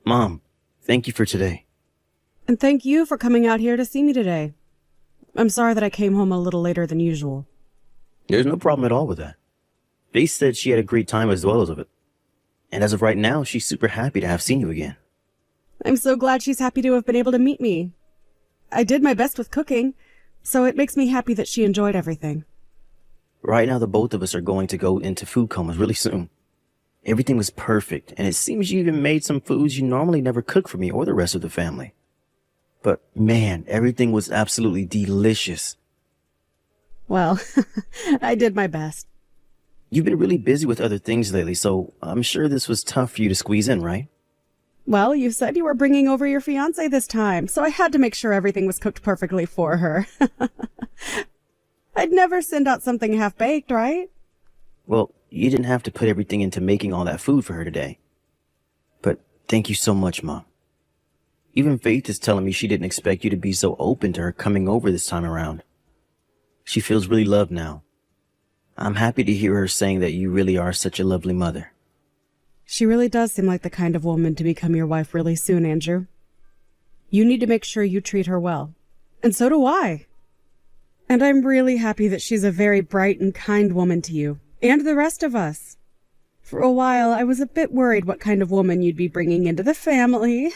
Mom, thank you for today. And thank you for coming out here to see me today. I'm sorry that I came home a little later than usual. There's no problem at all with that. Faith said she had a great time as well as of it. And as of right now, she's super happy to have seen you again. I'm so glad she's happy to have been able to meet me. I did my best with cooking, so it makes me happy that she enjoyed everything. Right now, the both of us are going to go into food comas really soon. Everything was perfect, and it seems you even made some foods you normally never cook for me or the rest of the family. But man, everything was absolutely delicious. Well, I did my best. You've been really busy with other things lately, so I'm sure this was tough for you to squeeze in, right? Well, you said you were bringing over your fiancée this time, so I had to make sure everything was cooked perfectly for her. I'd never send out something half-baked, right? Well, you didn't have to put everything into making all that food for her today. But thank you so much, Mom. Even Faith is telling me she didn't expect you to be so open to her coming over this time around. She feels really loved now. I'm happy to hear her saying that you really are such a lovely mother. She really does seem like the kind of woman to become your wife really soon, Andrew. You need to make sure you treat her well. And so do I. And I'm really happy that she's a very bright and kind woman to you, and the rest of us. For a while, I was a bit worried what kind of woman you'd be bringing into the family.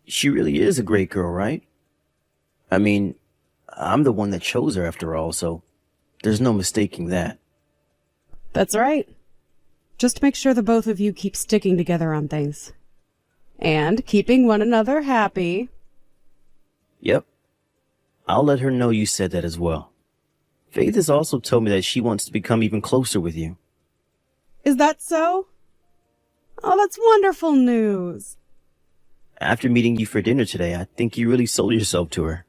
She really is a great girl, right? I mean, I'm the one that chose her after all, so there's no mistaking that. That's right. Just make sure the both of you keep sticking together on things. And keeping one another happy. Yep. I'll let her know you said that as well. Faith has also told me that she wants to become even closer with you. Is that so? Oh, that's wonderful news. After meeting you for dinner today, I think you really sold yourself to her.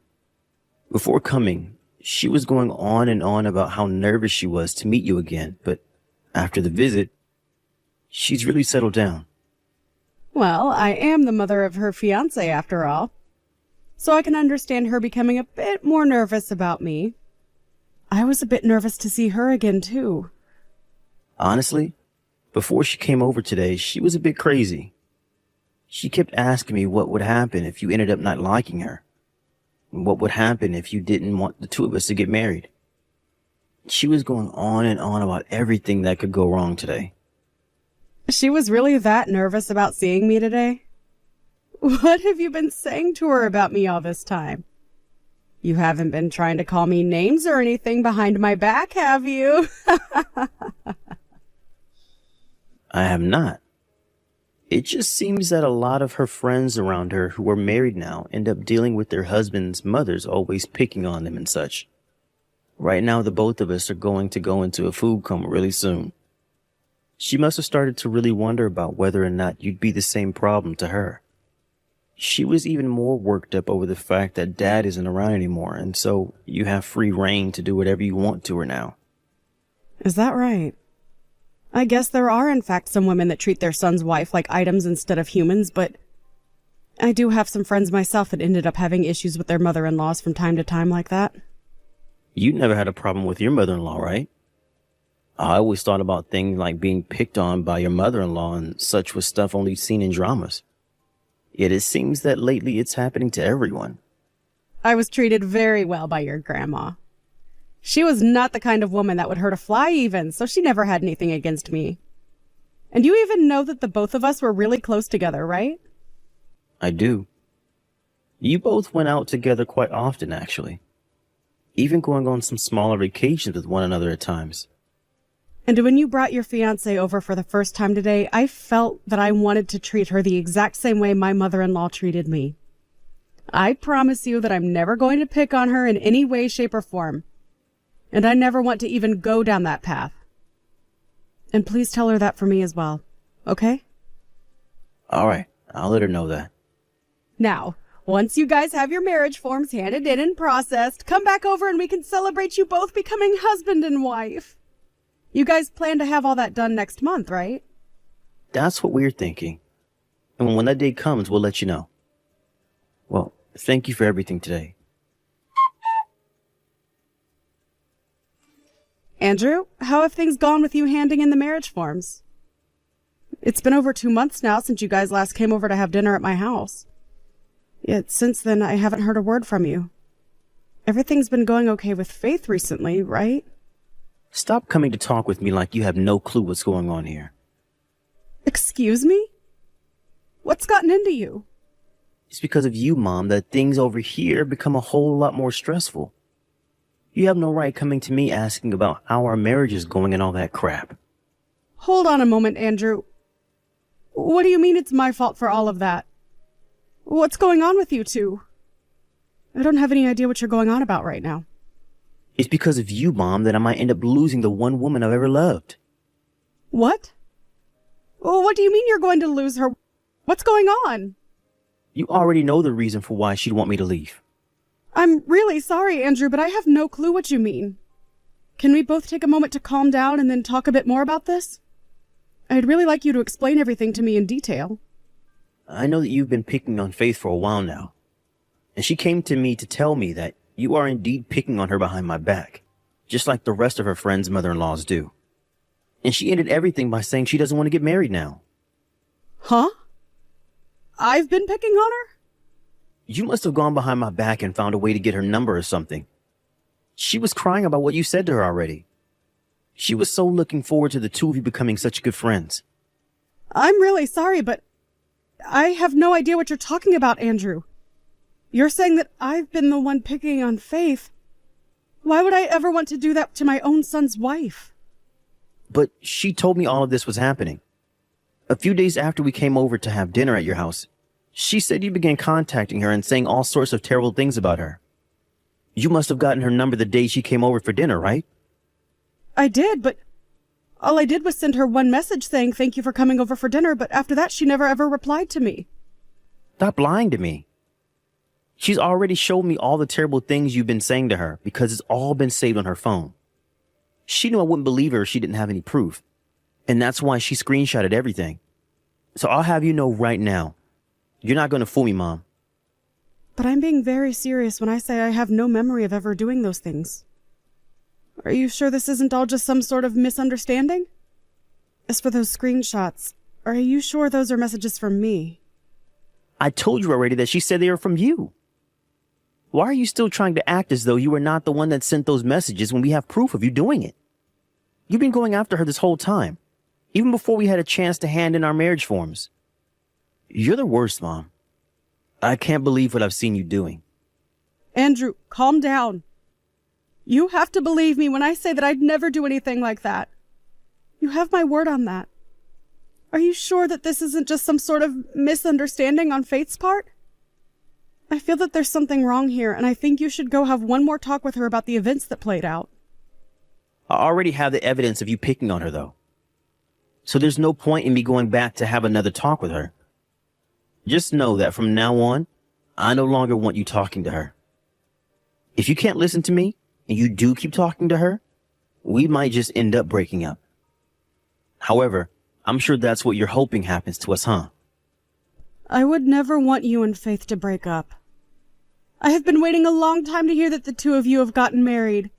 Before coming, she was going on and on about how nervous she was to meet you again, but after the visit, she's really settled down. Well, I am the mother of her fiancé after all, so I can understand her becoming a bit more nervous about me. I was a bit nervous to see her again, too. Honestly, before she came over today, she was a bit crazy. She kept asking me what would happen if you ended up not liking her. And what would happen if you didn't want the two of us to get married. She was going on and on about everything that could go wrong today. She was really that nervous about seeing me today? What have you been saying to her about me all this time? You haven't been trying to call me names or anything behind my back, have you? I have not. It just seems that a lot of her friends around her who are married now end up dealing with their husbands' mothers always picking on them and such. Right now, the both of us are going to go into a food coma really soon. She must have started to really wonder about whether or not you'd be the same problem to her. She was even more worked up over the fact that Dad isn't around anymore, and so you have free reign to do whatever you want to her now. Is that right? I guess there are in fact some women that treat their son's wife like items instead of humans, but I do have some friends myself that ended up having issues with their mother-in-laws from time to time like that. You never had a problem with your mother-in-law, right? I always thought about things like being picked on by your mother-in-law and such was stuff only seen in dramas. Yet it seems that lately it's happening to everyone. I was treated very well by your grandma. She was not the kind of woman that would hurt a fly even, so she never had anything against me. And you even know that the both of us were really close together, right? I do. You both went out together quite often, actually. Even going on some smaller vacations with one another at times. And when you brought your fiancé over for the first time today, I felt that I wanted to treat her the exact same way my mother-in-law treated me. I promise you that I'm never going to pick on her in any way, shape, or form. And I never want to even go down that path. And please tell her that for me as well, okay? All right, I'll let her know that. Now, once you guys have your marriage forms handed in and processed, come back over and we can celebrate you both becoming husband and wife. You guys plan to have all that done next month, right? That's what we're thinking. And when that day comes, we'll let you know. Well, thank you for everything today. Andrew, how have things gone with you handing in the marriage forms? It's been over 2 months now since you guys last came over to have dinner at my house. Yet since then, I haven't heard a word from you. Everything's been going okay with Faith recently, right? Stop coming to talk with me like you have no clue what's going on here. Excuse me? What's gotten into you? It's because of you, Mom, that things over here become a whole lot more stressful. You have no right coming to me asking about how our marriage is going and all that crap. Hold on a moment, Andrew. What do you mean it's my fault for all of that? What's going on with you two? I don't have any idea what you're going on about right now. It's because of you, Mom, that I might end up losing the one woman I've ever loved. What? Well, what do you mean you're going to lose her? What's going on? You already know the reason for why she'd want me to leave. I'm really sorry, Andrew, but I have no clue what you mean. Can we both take a moment to calm down and then talk a bit more about this? I'd really like you to explain everything to me in detail. I know that you've been picking on Faith for a while now, and she came to me to tell me that you are indeed picking on her behind my back, just like the rest of her friends' mother-in-laws do. And she ended everything by saying she doesn't want to get married now. Huh? I've been picking on her? You must have gone behind my back and found a way to get her number or something. She was crying about what you said to her already. She was so looking forward to the two of you becoming such good friends. I'm really sorry, but I have no idea what you're talking about, Andrew. You're saying that I've been the one picking on Faith. Why would I ever want to do that to my own son's wife? But she told me all of this was happening. A few days after we came over to have dinner at your house, she said you began contacting her and saying all sorts of terrible things about her. You must have gotten her number the day she came over for dinner, right? I did, but all I did was send her one message saying thank you for coming over for dinner, but after that she never ever replied to me. Stop lying to me. She's already showed me all the terrible things you've been saying to her because it's all been saved on her phone. She knew I wouldn't believe her if she didn't have any proof, and that's why she screenshotted everything. So I'll have you know right now, you're not going to fool me, Mom. But I'm being very serious when I say I have no memory of ever doing those things. Are you sure this isn't all just some sort of misunderstanding? As for those screenshots, are you sure those are messages from me? I told you already that she said they were from you. Why are you still trying to act as though you were not the one that sent those messages when we have proof of you doing it? You've been going after her this whole time, even before we had a chance to hand in our marriage forms. You're the worst, Mom. I can't believe what I've seen you doing. Andrew, calm down. You have to believe me when I say that I'd never do anything like that. You have my word on that. Are you sure that this isn't just some sort of misunderstanding on Faith's part? I feel that there's something wrong here, and I think you should go have one more talk with her about the events that played out. I already have the evidence of you picking on her, though. So there's no point in me going back to have another talk with her. Just know that from now on, I no longer want you talking to her. If you can't listen to me, and you do keep talking to her, we might just end up breaking up. However, I'm sure that's what you're hoping happens to us, huh? I would never want you and Faith to break up. I have been waiting a long time to hear that the two of you have gotten married.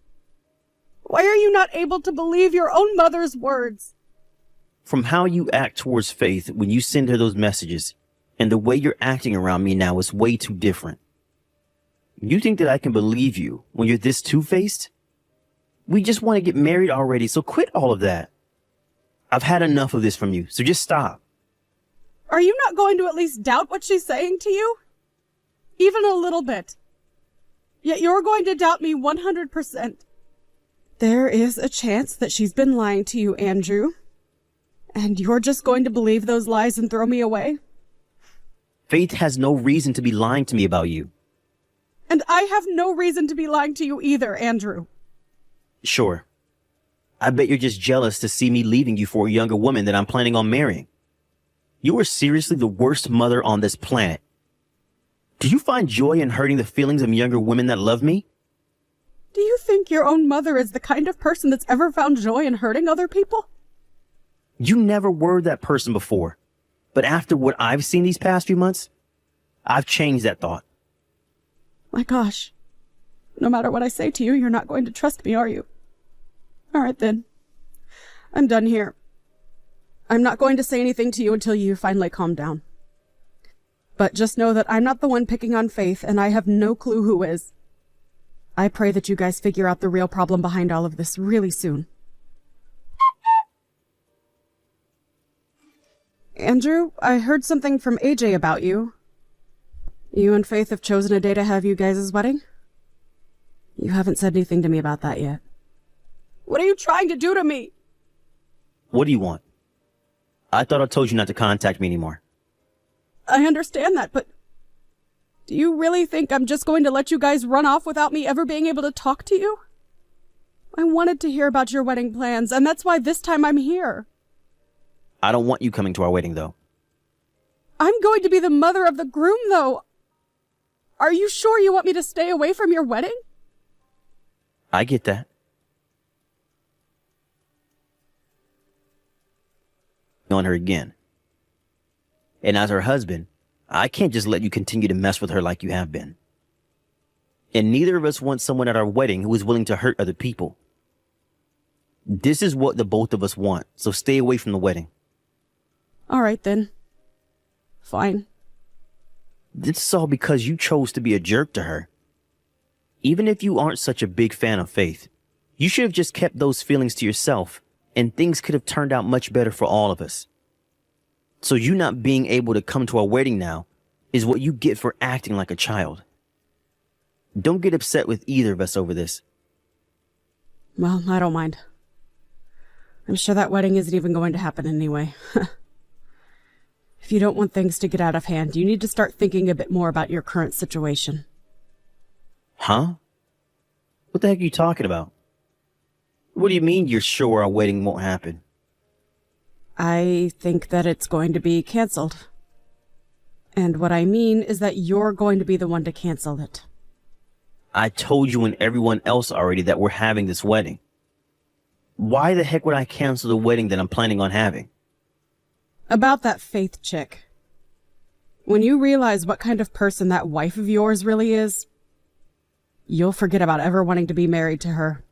Why are you not able to believe your own mother's words? From how you act towards Faith when you send her those messages, and the way you're acting around me now is way too different. You think that I can believe you when you're this two-faced? We just want to get married already, so quit all of that. I've had enough of this from you, so just stop. Are you not going to at least doubt what she's saying to you? Even a little bit. Yet you're going to doubt me 100%. There is a chance that she's been lying to you, Andrew. And you're just going to believe those lies and throw me away? Faith has no reason to be lying to me about you. And I have no reason to be lying to you either, Andrew. Sure. I bet you're just jealous to see me leaving you for a younger woman that I'm planning on marrying. You are seriously the worst mother on this planet. Do you find joy in hurting the feelings of younger women that love me? Do you think your own mother is the kind of person that's ever found joy in hurting other people? You never were that person before. But after what I've seen these past few months, I've changed that thought. My gosh. No matter what I say to you, you're not going to trust me, are you? All right, then. I'm done here. I'm not going to say anything to you until you finally calm down. But just know that I'm not the one picking on Faith, and I have no clue who is. I pray that you guys figure out the real problem behind all of this really soon. Andrew, I heard something from AJ about you. You and Faith have chosen a day to have you guys' wedding? You haven't said anything to me about that yet. What are you trying to do to me? What do you want? I thought I told you not to contact me anymore. I understand that, but do you really think I'm just going to let you guys run off without me ever being able to talk to you? I wanted to hear about your wedding plans, and that's why this time I'm here. I don't want you coming to our wedding, though. I'm going to be the mother of the groom, though. Are you sure you want me to stay away from your wedding? I get that. On her again. And as her husband, I can't just let you continue to mess with her like you have been. And neither of us want someone at our wedding who is willing to hurt other people. This is what the both of us want, so stay away from the wedding. All right, then. Fine. This is all because you chose to be a jerk to her. Even if you aren't such a big fan of Faith, you should have just kept those feelings to yourself, and things could have turned out much better for all of us. So you not being able to come to our wedding now is what you get for acting like a child. Don't get upset with either of us over this. Well, I don't mind. I'm sure that wedding isn't even going to happen anyway. If you don't want things to get out of hand, you need to start thinking a bit more about your current situation. Huh? What the heck are you talking about? What do you mean you're sure our wedding won't happen? I think that it's going to be canceled. And what I mean is that you're going to be the one to cancel it. I told you and everyone else already that we're having this wedding. Why the heck would I cancel the wedding that I'm planning on having? About that Faith chick. When you realize what kind of person that wife of yours really is, you'll forget about ever wanting to be married to her.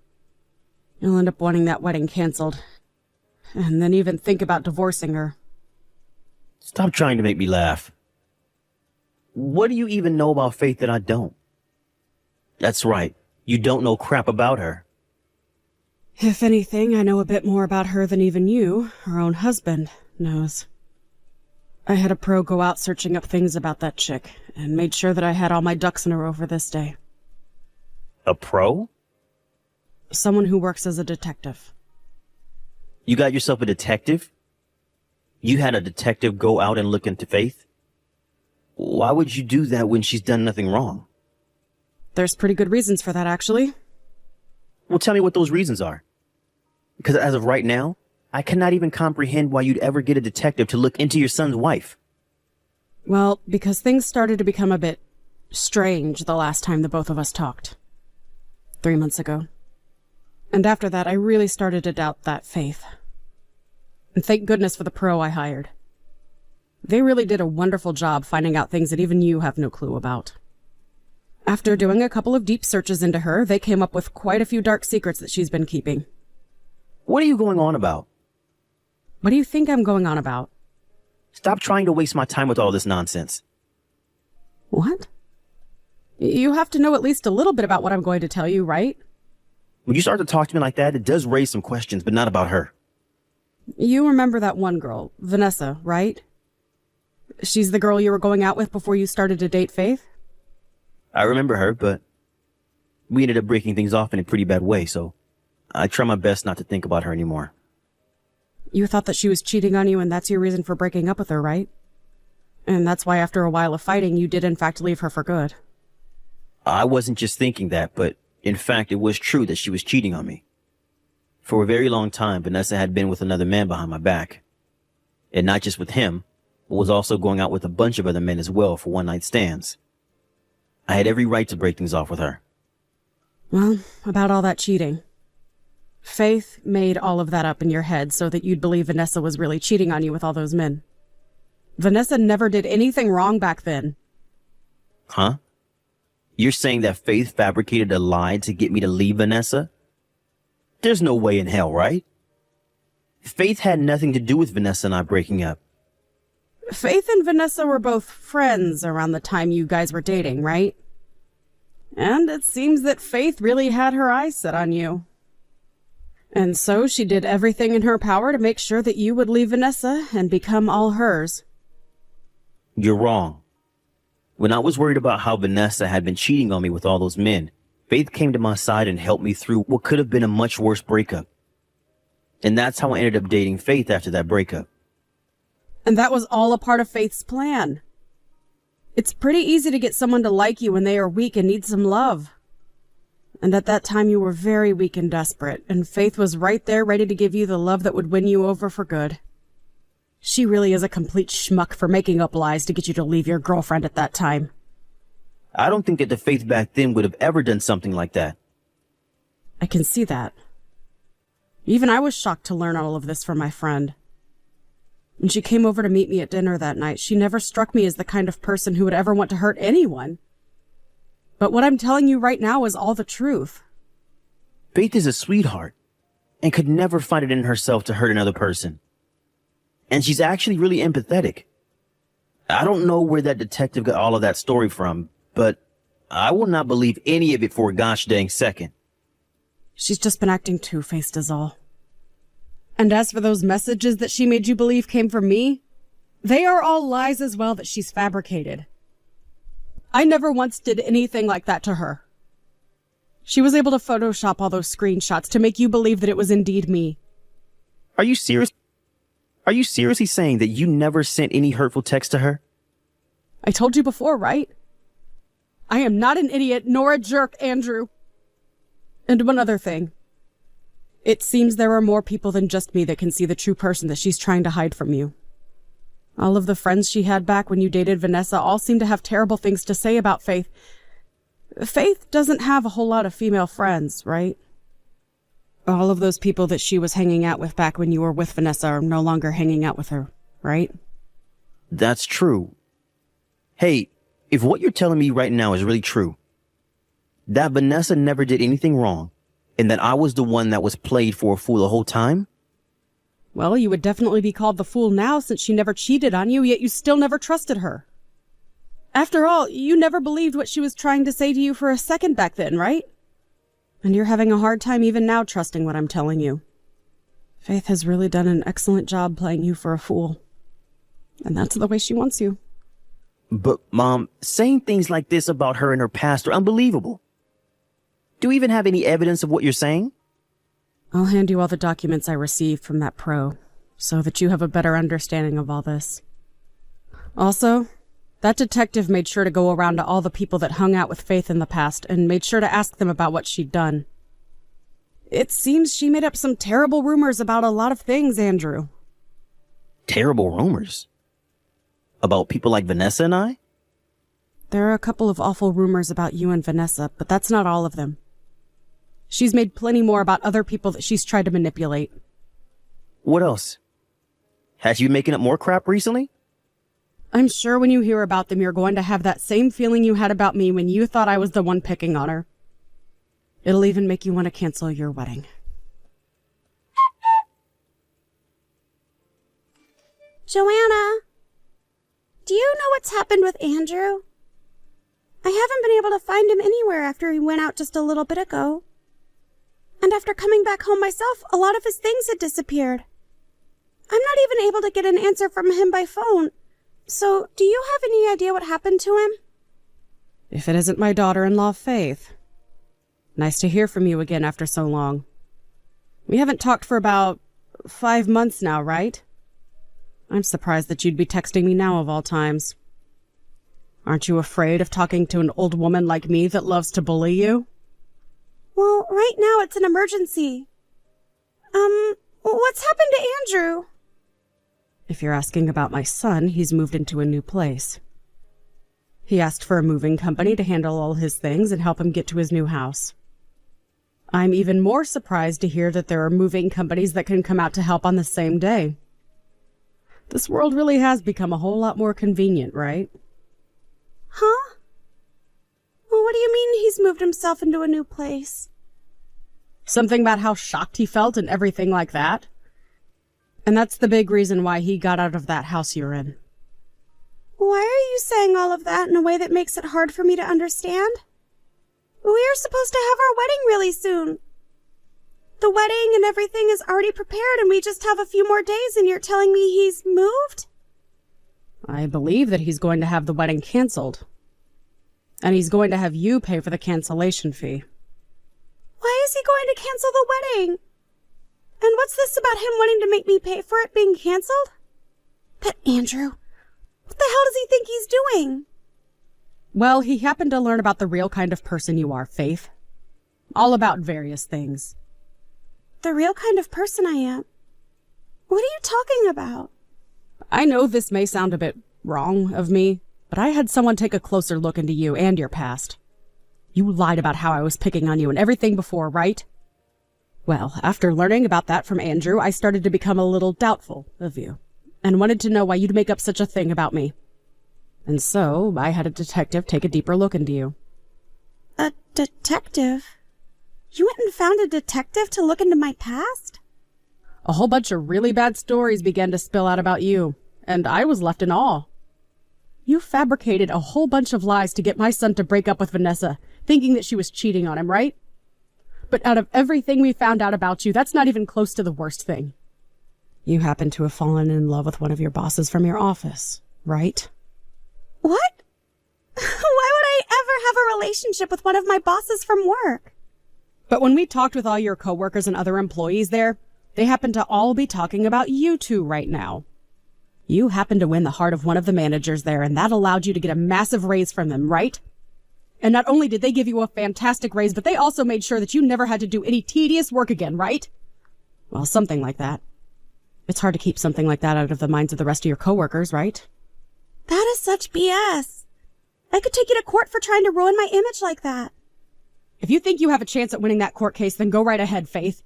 You'll end up wanting that wedding canceled. And then even think about divorcing her. Stop trying to make me laugh. What do you even know about Faith that I don't? That's right. You don't know crap about her. If anything, I know a bit more about her than even you, her own husband, knows. I had a pro go out searching up things about that chick, and made sure that I had all my ducks in a row for this day. A pro? Someone who works as a detective. You got yourself a detective? You had a detective go out and look into Faith? Why would you do that when she's done nothing wrong? There's pretty good reasons for that, actually. Well, tell me what those reasons are. Because as of right now, I cannot even comprehend why you'd ever get a detective to look into your son's wife. Well, because things started to become a bit strange the last time the both of us talked. 3 months ago. And after that, I really started to doubt that Faith. And thank goodness for the pro I hired. They really did a wonderful job finding out things that even you have no clue about. After doing a couple of deep searches into her, they came up with quite a few dark secrets that she's been keeping. What are you going on about? What do you think I'm going on about? Stop trying to waste my time with all this nonsense. What? You have to know at least a little bit about what I'm going to tell you, right? When you start to talk to me like that, it does raise some questions, but not about her. You remember that one girl, Vanessa, right? She's the girl you were going out with before you started to date Faith? I remember her, but we ended up breaking things off in a pretty bad way, so I try my best not to think about her anymore. You thought that she was cheating on you and that's your reason for breaking up with her, right? And that's why after a while of fighting, you did in fact leave her for good. I wasn't just thinking that, but in fact, it was true that she was cheating on me. For a very long time, Vanessa had been with another man behind my back. And not just with him, but was also going out with a bunch of other men as well for one-night stands. I had every right to break things off with her. Well, about all that cheating. Faith made all of that up in your head so that you'd believe Vanessa was really cheating on you with all those men. Vanessa never did anything wrong back then. Huh? You're saying that Faith fabricated a lie to get me to leave Vanessa? There's no way in hell, right? Faith had nothing to do with Vanessa and I breaking up. Faith and Vanessa were both friends around the time you guys were dating, right? And it seems that Faith really had her eyes set on you. And so she did everything in her power to make sure that you would leave Vanessa and become all hers. You're wrong. When I was worried about how Vanessa had been cheating on me with all those men, Faith came to my side and helped me through what could have been a much worse breakup. And that's how I ended up dating Faith after that breakup. And that was all a part of Faith's plan. It's pretty easy to get someone to like you when they are weak and need some love. And at that time you were very weak and desperate, and Faith was right there ready to give you the love that would win you over for good. She really is a complete schmuck for making up lies to get you to leave your girlfriend at that time. I don't think that the Faith back then would have ever done something like that. I can see that. Even I was shocked to learn all of this from my friend. When she came over to meet me at dinner that night, she never struck me as the kind of person who would ever want to hurt anyone. But what I'm telling you right now is all the truth. Faith is a sweetheart and could never find it in herself to hurt another person. And she's actually really empathetic. I don't know where that detective got all of that story from, but I will not believe any of it for a gosh dang second. She's just been acting two-faced is all. And as for those messages that she made you believe came from me, they are all lies as well that she's fabricated. I never once did anything like that to her. She was able to Photoshop all those screenshots to make you believe that it was indeed me. Are you serious? Are you seriously saying that you never sent any hurtful text to her? I told you before, right? I am not an idiot nor a jerk, Andrew. And one other thing. It seems there are more people than just me that can see the true person that she's trying to hide from you. All of the friends she had back when you dated Vanessa all seem to have terrible things to say about Faith. Faith doesn't have a whole lot of female friends, right? All of those people that she was hanging out with back when you were with Vanessa are no longer hanging out with her, right? That's true. Hey, if what you're telling me right now is really true, that Vanessa never did anything wrong, and that I was the one that was played for a fool the whole time? Well, you would definitely be called the fool now since she never cheated on you, yet you still never trusted her. After all, you never believed what she was trying to say to you for a second back then, right? And you're having a hard time even now trusting what I'm telling you. Faith has really done an excellent job playing you for a fool. And that's the way she wants you. But, Mom, saying things like this about her and her past are unbelievable. Do you even have any evidence of what you're saying? I'll hand you all the documents I received from that pro, so that you have a better understanding of all this. Also, that detective made sure to go around to all the people that hung out with Faith in the past and made sure to ask them about what she'd done. It seems she made up some terrible rumors about a lot of things, Andrew. Terrible rumors? About people like Vanessa and I? There are a couple of awful rumors about you and Vanessa, but that's not all of them. She's made plenty more about other people that she's tried to manipulate. What else? Has she been making up more crap recently? I'm sure when you hear about them, you're going to have that same feeling you had about me when you thought I was the one picking on her. It'll even make you want to cancel your wedding. Joanna, do you know what's happened with Andrew? I haven't been able to find him anywhere after he went out just a little bit ago. And after coming back home myself, a lot of his things had disappeared. I'm not even able to get an answer from him by phone. So, do you have any idea what happened to him? If it isn't my daughter-in-law, Faith. Nice to hear from you again after so long. We haven't talked for about 5 months now, right? I'm surprised that you'd be texting me now of all times. Aren't you afraid of talking to an old woman like me that loves to bully you? Well, right now it's an emergency. What's happened to Andrew? If you're asking about my son, he's moved into a new place. He asked for a moving company to handle all his things and help him get to his new house. I'm even more surprised to hear that there are moving companies that can come out to help on the same day. This world really has become a whole lot more convenient, right? Huh? Well, what do you mean he's moved himself into a new place? Something about how shocked he felt and everything like that? And that's the big reason why he got out of that house you're in. Why are you saying all of that in a way that makes it hard for me to understand? We are supposed to have our wedding really soon. The wedding and everything is already prepared and we just have a few more days and you're telling me he's moved? I believe that he's going to have the wedding canceled. And he's going to have you pay for the cancellation fee. Why is he going to cancel the wedding? And what's this about him wanting to make me pay for it being canceled? But Andrew, what the hell does he think he's doing? Well, he happened to learn about the real kind of person you are, Faith. All about various things. The real kind of person I am? What are you talking about? I know this may sound a bit wrong of me, but I had someone take a closer look into you and your past. You lied about how I was picking on you and everything before, right? Well, after learning about that from Andrew, I started to become a little doubtful of you, and wanted to know why you'd make up such a thing about me. And so, I had a detective take a deeper look into you. A detective? You went and found a detective to look into my past? A whole bunch of really bad stories began to spill out about you, and I was left in awe. You fabricated a whole bunch of lies to get my son to break up with Vanessa, thinking that she was cheating on him, right? But out of everything we found out about you, that's not even close to the worst thing. You happen to have fallen in love with one of your bosses from your office, right? What? Why would I ever have a relationship with one of my bosses from work? But when we talked with all your coworkers and other employees there, they happen to all be talking about you two right now. You happened to win the heart of one of the managers there, and that allowed you to get a massive raise from them, right? And not only did they give you a fantastic raise, but they also made sure that you never had to do any tedious work again, right? Well, something like that. It's hard to keep something like that out of the minds of the rest of your coworkers, right? That is such BS. I could take you to court for trying to ruin my image like that. If you think you have a chance at winning that court case, then go right ahead, Faith.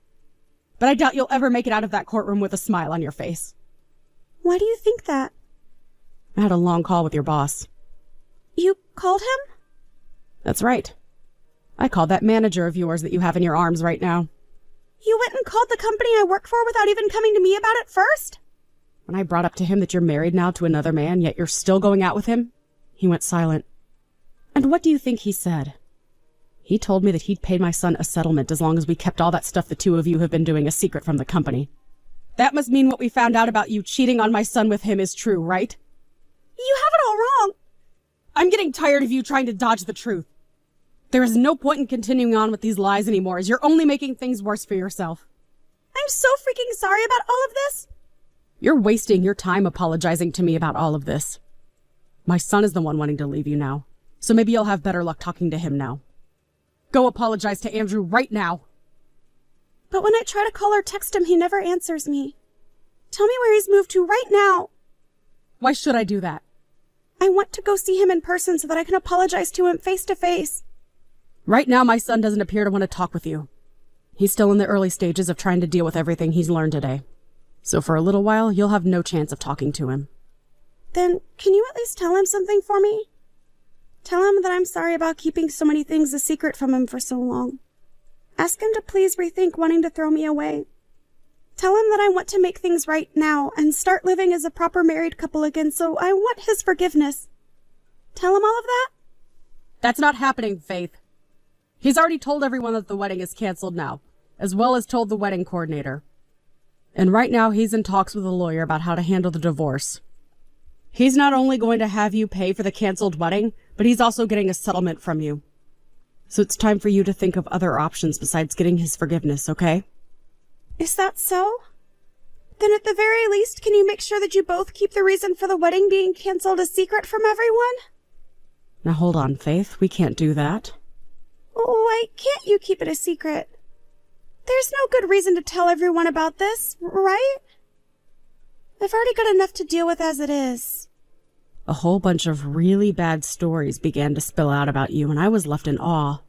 But I doubt you'll ever make it out of that courtroom with a smile on your face. Why do you think that? I had a long call with your boss. You called him? That's right. I called that manager of yours that you have in your arms right now. You went and called the company I work for without even coming to me about it first? When I brought up to him that you're married now to another man, yet you're still going out with him, he went silent. And what do you think he said? He told me that he'd pay my son a settlement as long as we kept all that stuff the two of you have been doing a secret from the company. That must mean what we found out about you cheating on my son with him is true, right? You have it all wrong. I'm getting tired of you trying to dodge the truth. There is no point in continuing on with these lies anymore, as you're only making things worse for yourself. I'm so freaking sorry about all of this. You're wasting your time apologizing to me about all of this. My son is the one wanting to leave you now, so maybe you'll have better luck talking to him now. Go apologize to Andrew right now. But when I try to call or text him, he never answers me. Tell me where he's moved to right now. Why should I do that? I want to go see him in person so that I can apologize to him face to face. Right now, my son doesn't appear to want to talk with you. He's still in the early stages of trying to deal with everything he's learned today. So for a little while, you'll have no chance of talking to him. Then, can you at least tell him something for me? Tell him that I'm sorry about keeping so many things a secret from him for so long. Ask him to please rethink wanting to throw me away. Tell him that I want to make things right now and start living as a proper married couple again, so I want his forgiveness. Tell him all of that? That's not happening, Faith. He's already told everyone that the wedding is canceled now, as well as told the wedding coordinator. And right now he's in talks with a lawyer about how to handle the divorce. He's not only going to have you pay for the canceled wedding, but he's also getting a settlement from you. So it's time for you to think of other options besides getting his forgiveness, okay? Is that so? Then at the very least, can you make sure that you both keep the reason for the wedding being canceled a secret from everyone? Now hold on, Faith. We can't do that. Why can't you keep it a secret? There's no good reason to tell everyone about this, right? I've already got enough to deal with as it is. A whole bunch of really bad stories began to spill out about you, and I was left in awe.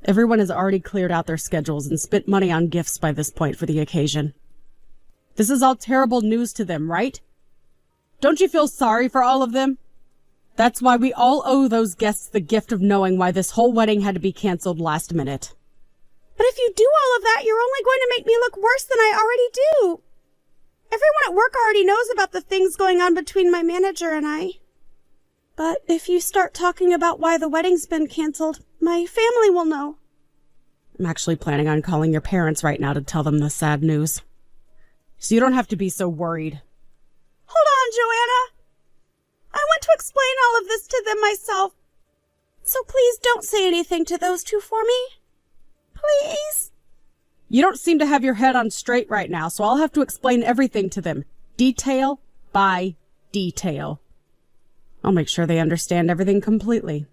Everyone has already cleared out their schedules and spent money on gifts by this point for the occasion. This is all terrible news to them, right? Don't you feel sorry for all of them? That's why we all owe those guests the gift of knowing why this whole wedding had to be canceled last minute. But if you do all of that, you're only going to make me look worse than I already do. Everyone at work already knows about the things going on between my manager and I. But if you start talking about why the wedding's been canceled, my family will know. I'm actually planning on calling your parents right now to tell them the sad news. So you don't have to be so worried. Hold on, Joanna. I want to explain all of this to them myself. So please don't say anything to those two for me. Please? You don't seem to have your head on straight right now, so I'll have to explain everything to them, detail by detail. I'll make sure they understand everything completely,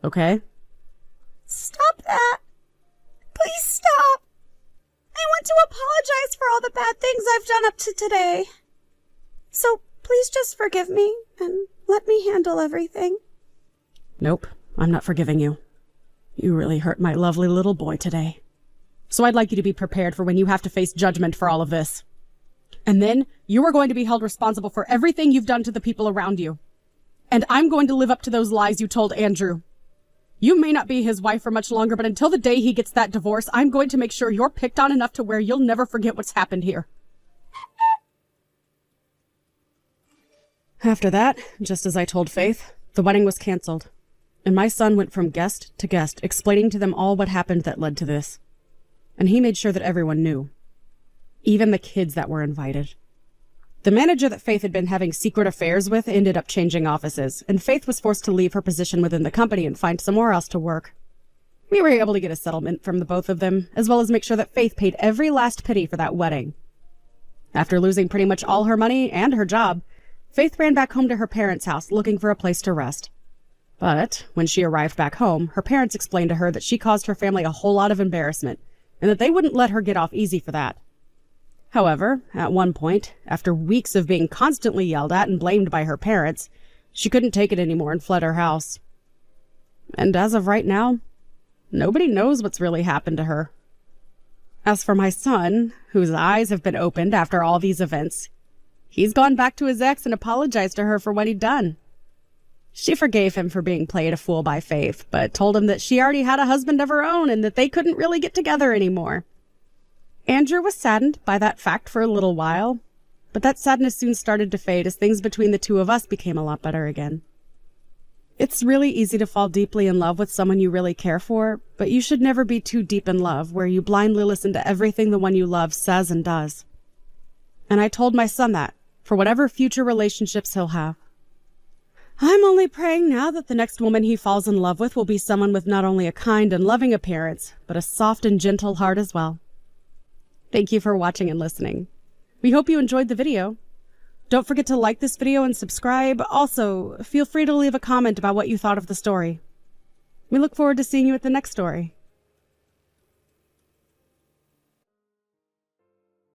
okay? Stop that. Please stop. I want to apologize for all the bad things I've done up to today. So please just forgive me and let me handle everything. Nope, I'm not forgiving you. You really hurt my lovely little boy today. So I'd like you to be prepared for when you have to face judgment for all of this. And then you are going to be held responsible for everything you've done to the people around you. And I'm going to live up to those lies you told Andrew. You may not be his wife for much longer, but until the day he gets that divorce, I'm going to make sure you're picked on enough to where you'll never forget what's happened here. After that, just as I told Faith, the wedding was canceled. And my son went from guest to guest, explaining to them all what happened that led to this. And he made sure that everyone knew. Even the kids that were invited. The manager that Faith had been having secret affairs with ended up changing offices, and Faith was forced to leave her position within the company and find somewhere else to work. We were able to get a settlement from the both of them, as well as make sure that Faith paid every last penny for that wedding. After losing pretty much all her money and her job, Faith ran back home to her parents' house looking for a place to rest. But when she arrived back home, her parents explained to her that she caused her family a whole lot of embarrassment, and that they wouldn't let her get off easy for that. However, at one point, after weeks of being constantly yelled at and blamed by her parents, she couldn't take it anymore and fled her house. And as of right now, nobody knows what's really happened to her. As for my son, whose eyes have been opened after all these events, he's gone back to his ex and apologized to her for what he'd done. She forgave him for being played a fool by Faith, but told him that she already had a husband of her own and that they couldn't really get together anymore. Andrew was saddened by that fact for a little while, but that sadness soon started to fade as things between the two of us became a lot better again. It's really easy to fall deeply in love with someone you really care for, but you should never be too deep in love where you blindly listen to everything the one you love says and does. And I told my son that, for whatever future relationships he'll have. I'm only praying now that the next woman he falls in love with will be someone with not only a kind and loving appearance, but a soft and gentle heart as well. Thank you for watching and listening. We hope you enjoyed the video. Don't forget to like this video and subscribe. Also, feel free to leave a comment about what you thought of the story. We look forward to seeing you at the next story.